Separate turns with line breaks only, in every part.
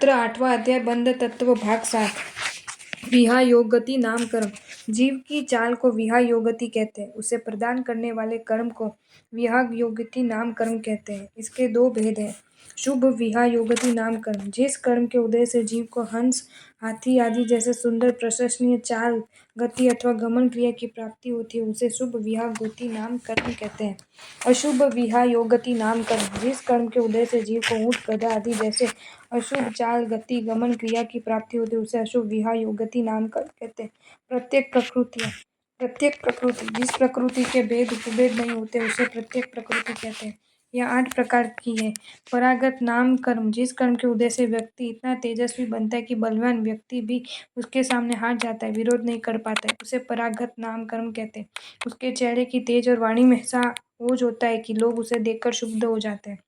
सूत्र 8वां अध्याय बंध तत्व भाग 7। विहायोगति नाम कर्म। जीव की चाल को विहायोगति कहते हैं। उसे प्रदान करने वाले कर्म को विहायोगति नाम कर्म कहते हैं। इसके दो भेद हैं। शुभ विहायोगति नाम कर्म। जिस कर्म के उदय से जीव को हंस, हाथी आदि जैसे सुंदर प्रशंसनीय चाल, गति अथवा गमन क्रिया की प्राप्ति होती है, उसे शुभ विहायोगति नाम कर्म कहते हैं। अशुभ विहायोगति नाम कर्म। जिस कर्म के उदय से जीव को ऊंट, गधा आदि जैसे अशुभ चाल, गति, गमन क्रिया की प्राप्ति होती है, उसे अशुभ विहायोगति नाम कर्म कहते हैं। प्रत्येक प्रकृति जिस प्रकृति के भेद उपभेद नहीं होते उसे प्रत्येक प्रकृति कहते हैं। यह 8 प्रकार की है। परागत नाम कर्म। जिस कर्म के उदय से व्यक्ति इतना तेजस्वी बनता है कि बलवान व्यक्ति भी उसके सामने हार जाता है, विरोध नहीं कर पाता है, उसे परागत नाम कर्म कहते हैं। उसके चेहरे की तेज और वाणी में ऐसा ओज होता है कि लोग उसे देखकर शुद्ध हो जाते हैं।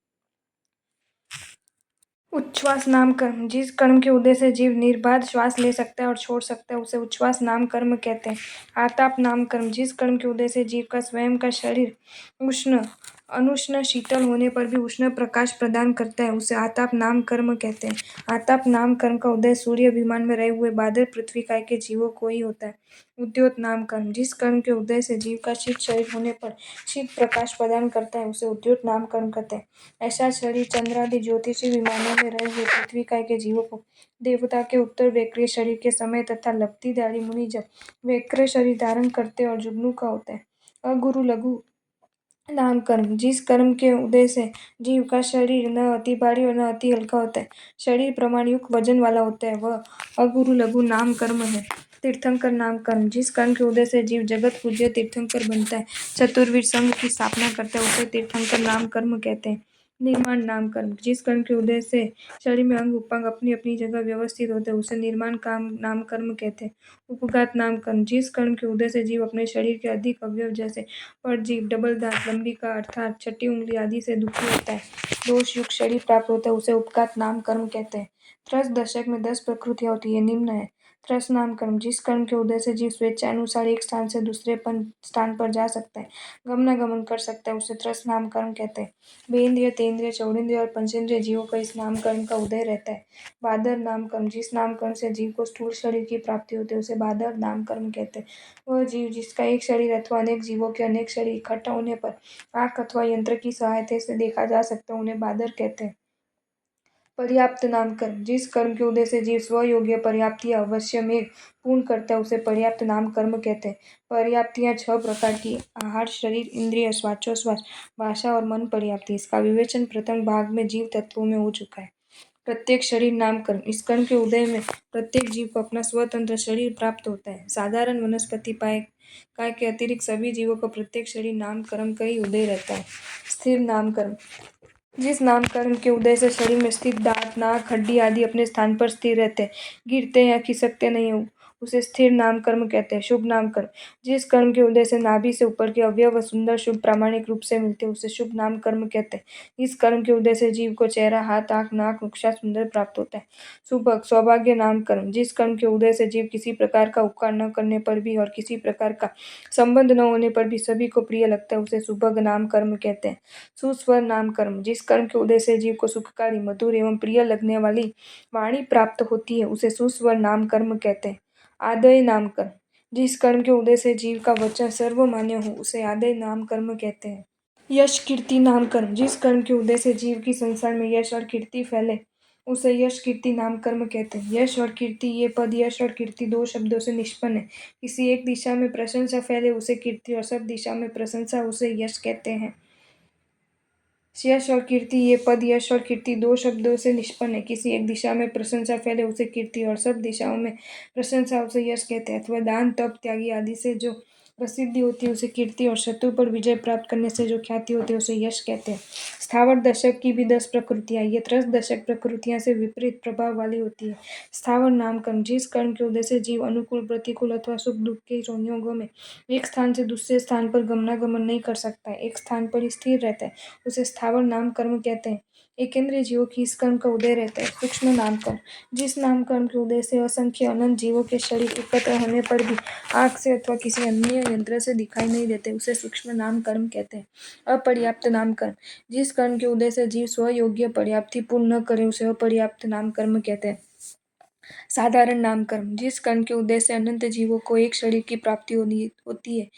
उच्छ्वास नाम कर्म। जिस कर्म के उदय से जीव निर्बाध श्वास ले सकता है और छोड़ सकता है, उसे उच्छ्वास नाम कर्म कहते हैं। आताप नाम कर्म। जिस कर्म के उदय से जीव का स्वयं का शरीर उष्ण, अनुष्ण, शीतल होने पर भी उष्ण प्रकाश प्रदान करता है, उसे आताप नाम कर्म कहते हैं। आताप नाम कर्म का उदय सूर्य विमान में रहे हुए बादल पृथ्वी काय के जीवों को ही होता है। उद्योत नाम कर्म। जिस कर्म के उदय से जीव का शीत शरीर होने पर शीत प्रकाश प्रदान करता है, उसे उद्योत नाम कर्म कहते हैं। ऐसा शरीर चंद्रादि ज्योतिषी विमानों में रहे हुए पृथ्वी काय के जीवों को देवता के उत्तर वैक्रिय शरीर के समय तथा लब्धिधारी मुनि जब वैक्रिय शरीर धारण करते और जुगनू का होता है। अगुरु लघु नाम कर्म। जिस कर्म के उदय से जीव का शरीर न अति भारी और न अति हल्का होता है, शरीर प्रमाण युक्त वजन वाला होता है, वह अगुरु लघु नाम कर्म है। तीर्थंकर नाम कर्म। जिस कर्म के उदय से जीव जगत पूज्य तीर्थंकर बनता है, चतुर्वीर संघ की स्थापना करता है, उसे तीर्थंकर नाम कर्म कहते हैं। निर्माण नाम कर्म। जिस कर्म के उदय से शरीर में अंग उपांग अपनी अपनी जगह व्यवस्थित होते हैं, उसे निर्माण काम नाम कर्म कहते हैं। उपघात नाम कर्म। जिस कर्म के उदय से जीव अपने शरीर के अधिक अवयव जैसे परजीव, डबल दांत, लंबिका अर्थात छठी उंगली आदि से दुखी होता है, दोष युक्त शरीर प्राप्त होता है, उसे उपघात नाम कर्म कहते हैं। त्रस दशक में 10 प्रकृतियां होती है, निम्न है। त्रस नाम कर्म। जिस कर्म के उदय से जीव स्वेच्छानुसार एक स्थान से दूसरे स्थान पर जा सकता है, गमनागमन कर सकता है, उसे त्रस नाम कर्म कहते हैं। बेंद्रिय, तेंद्रिय, चौड़ेंद्रिय और पंचेंद्रिय जीवों का इस नाम कर्म का उदय रहता है। बादर नाम कर्म। जिस नाम कर्म से जीव को स्थूल शरीर की प्राप्ति होती है, उसे बादर नाम कर्म कहते हैं। वह जीव जिसका एक शरीर अथवा अनेक जीवों के अनेक शरीर इकट्ठा होने पर आँख अथवा यंत्र की सहायता से देखा जा सकता है, उन्हें बादर कहते हैं। पर्याप्त नाम कर्म। जिस कर्म के उदय से जीव स्वयोग्य पर्याप्तियां अवश्य में पूर्ण करता है, उसे पर्याप्त नाम कर्म कहते हैं। पर्याप्तियां 6 प्रकार की: आहार, शरीर, इंद्रिय, श्वासोच्छ्वास, भाषा और मन पर्याप्ति। इसका विवेचन प्रथम भाग में जीव तत्वों में हो चुका है। प्रत्येक शरीर नाम कर्म। इस कर्म के उदय में प्रत्येक जीव को अपना स्वतंत्र शरीर प्राप्त होता है। साधारण वनस्पति काय के अतिरिक्त सभी जीवों को प्रत्येक शरीर नाम कर्म का ही उदय रहता है। स्थिर नाम कर्म। जिस नाम कर्म के उदय से शरीर में स्थित दांत, नाक, हड्डी आदि अपने स्थान पर स्थिर रहते हैं, गिरते या खिसकते नहीं हो, उसे स्थिर नाम कर्म कहते हैं। शुभ नाम कर्म। जिस कर्म के उदय से नाभि से ऊपर के अवयव सुंदर, शुभ, प्रामाणिक रूप से मिलते हैं, उसे शुभ नाम कर्म कहते हैं। इस कर्म के उदय से जीव को चेहरा, हाथ, आँख, नाक, वक्षा सुंदर प्राप्त होता है। सुभग, सौभाग्य नाम कर्म। जिस कर्म के उदय से जीव किसी प्रकार का उपकार न करने पर भी और किसी प्रकार का संबंध न होने पर भी सभी को प्रिय लगता है, उसे सुभग नाम कर्म कहते हैं। सुस्वर नाम कर्म। जिस कर्म के उदय से जीव को सुखकारी, मधुर एवं प्रिय लगने वाली वाणी प्राप्त होती है, उसे सुस्वर नाम कर्म कहते हैं। आदय नाम कर्म। जिस कर्म के उदय से जीव का वचन सर्वमान्य हो, उसे आदय नाम कर्म कहते हैं। यश, कीर्ति नाम कर्म। जिस कर्म के उदय से जीव की संसार में यश और कीर्ति फैले, उसे यश, कीर्ति नाम कर्म कहते हैं। यश और कीर्ति ये पद यश और कीर्ति 2 शब्दों से निष्पन्न है। किसी एक दिशा में प्रशंसा फैले, उसे कीर्ति, और सब दिशा में प्रशंसा, उसे यश कहते हैं। यश और कीर्ति ये पद यश और कीर्ति 2 शब्दों से निष्पन्न है। किसी एक दिशा में प्रशंसा फैले, उसे कीर्ति, और सब दिशाओं में प्रशंसा, उसे यश कहते हैं। अथवा दान, तप, त्यागी आदि से जो प्रसिद्धि होती है, उसे कीर्ति, और शत्रु पर विजय प्राप्त करने से जो ख्याति होती है, उसे यश कहते हैं। स्थावर दशक की भी 10 प्रकृतियां। ये त्रस दशक प्रकृतियां से विपरीत प्रभाव वाली होती है। स्थावर नाम कर्म। जिस कर्म के उदय से जीव अनुकूल, प्रतिकूल अथवा सुख दुख के संयोगों में एक स्थान से दूसरे स्थान पर गमनागमन नहीं कर सकता है, एक स्थान पर ही स्थिर रहता है, उसे स्थावर नाम कर्म कहते हैं। एकेंद्रीय जीवों की इस कर्म का उदय रहता है। सूक्ष्म नामकर्म, जिस नामकर्म के उदय से असंख्य अनंत जीवों के शरीर एकत्र होने पर भी आँख से अथवा किसी अन्य यंत्र से दिखाई नहीं देते, उसे सूक्ष्म नामकर्म कहते हैं। अपर्याप्त नामकर्म, जिस कर्म के उदय से जीव स्वयोग्य पर्याप्ति पूर्ण न करे, उसे अपर्याप्त नामकर्म कहते हैं। साधारण नामकर्म, जिस कर्म के उद्देश्य से अनंत जीवों को एक शरीर की प्राप्ति होती है,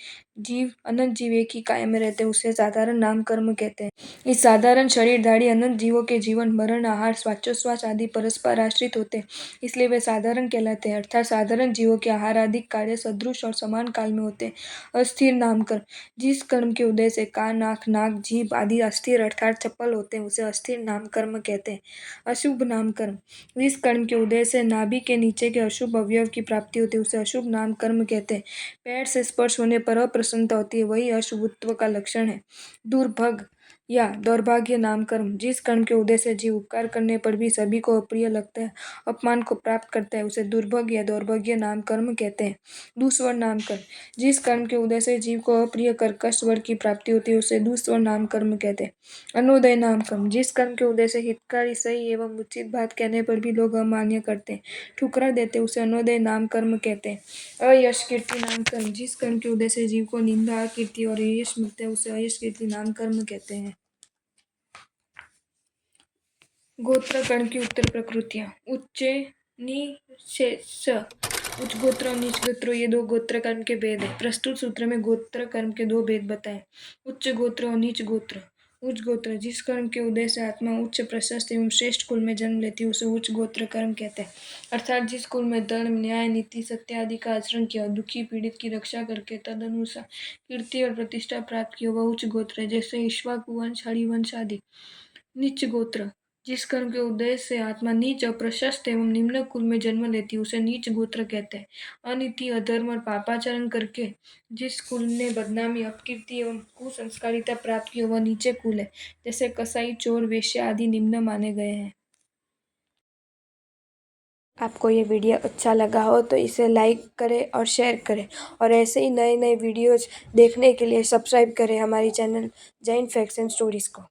अनंत जीव एक ही काया में रहते हैं, उसे साधारण नामकर्म कहते हैं। इस साधारण शरीरधारी अनंत जीवों के जीवन, मरण, आहार, श्वासोच्छ्वास आदि परस्पर आश्रित होते हैं, इसलिए वे साधारण कहलाते हैं। अर्थात साधारण जीवों के आहार आदि कार्य सदृश और समान काल में होते हैं। अस्थिर नामकर्म, जिस कर्म के उदय से कान, आँख, नाक, जीभ आदि अस्थिर अर्थात चपल होते हैं, उसे अस्थिर नामकर्म कहते हैं। अशुभ नामकर्म, जिस कर्म के उदय से नाभि के नीचे के अशुभ अवयव की प्राप्ति होती है, उसे अशुभ नाम कर्म कहते हैं। पैर से स्पर्श होने पर अप्रसन्नता होती है, वही अशुभत्व का लक्षण है। दुर्भग या दौर्भाग्य नाम कर्म, जिस कर्म के उदय से जीव उपकार करने पर भी सभी को अप्रिय लगता है, अपमान को प्राप्त करता है, उसे दुर्भग या दौर्भाग्य नाम कर्म कहते हैं। दुस्वर नाम कर्म, जिस कर्म के उदय से जीव को अप्रिय कर्कश स्वर की प्राप्ति होती है, उसे दुस्वर नाम कर्म कहते हैं। अनोदय नाम कर्म, जिस कर्म के उदय से हितकारी, सही एवं उचित बात कहने पर भी लोग अमान्य करते हैं, ठुकरा देते, उसे अनोदय नाम कर्म कहते हैं। अयश कीर्ति नाम कर्म, जिस कर्म के उदय से जीव को निंदा, कीर्ति और यश मिलते हैं, उसे अयश कीर्ति नाम कर्म कहते हैं। गोत्र कर्ण की उत्तर प्रकृतियाँ। उच्च नीच उच्च गोत्र और नीच गोत्र, ये दो गोत्र कर्म के भेद है। प्रस्तुत सूत्र में गोत्र कर्म के दो भेद बताए। उच्च गोत्र और नीच गोत्र। उच्च गोत्र, जिस कर्म के उदय से आत्मा उच्च, प्रशस्त एवं श्रेष्ठ कुल में जन्म लेती है, उसे उच्च गोत्र कर्म कहते हैं। अर्थात जिस कुल में धर्म, न्याय, नीति, सत्य आदि का आचरण किया, दुखी पीड़ित की रक्षा करके तदनुसार कीर्ति और प्रतिष्ठा प्राप्त की, वह उच्च गोत्र है, जैसे इक्ष्वाकु वंश, हरिवंश आदि। नीच गोत्र, जिस कर्म के उदय से आत्मा नीच, अप्रशस्त एवं निम्न कुल में जन्म लेती है, उसे नीच गोत्र कहते हैं। अनीति, अधर्म और पापाचरण करके जिस कुल ने बदनामी, अपकीर्ति एवं कुसंस्कारिता प्राप्त की, वह नीचे कुल है, जैसे कसाई, चोर, वेश्या आदि निम्न माने गए हैं। आपको ये वीडियो अच्छा लगा हो तो इसे लाइक करें और शेयर करें, और ऐसे ही नए नए वीडियोज़ देखने के लिए सब्सक्राइब करें हमारी channel Jain facts and stories को।